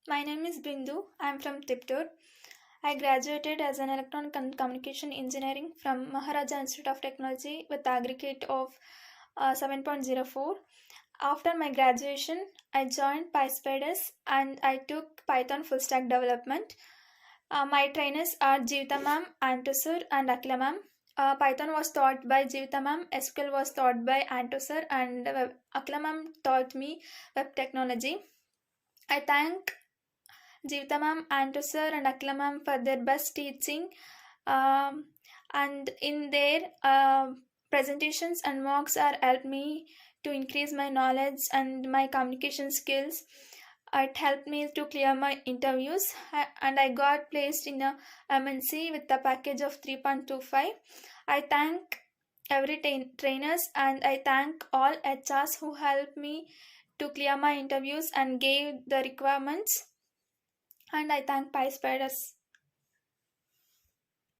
My name is Bindu. I am from Tiptur. I graduated as an electronic and communication engineering from Maharaja Institute of Technology with aggregate of 7.04. After my graduation, I joined Pyspiders and I took Python full stack development. My trainers are Jeevita ma'am, Antusur, and Akila ma'am. Python was taught by Jeevita ma'am, SQL was taught by Antusur, and Akila ma'am taught me web technology. I thank Jeevita ma'am, Antusur, and Akila ma'am for their best teaching. Um, and in their presentations and mocks are helped me to increase my knowledge and my communication skills. It helped me to clear my interviews, and I got placed in a MNC with a package of 3.25. I thank every trainers, and I thank all HRs who helped me to clear my interviews and gave the requirements, and I thank Pyspiders.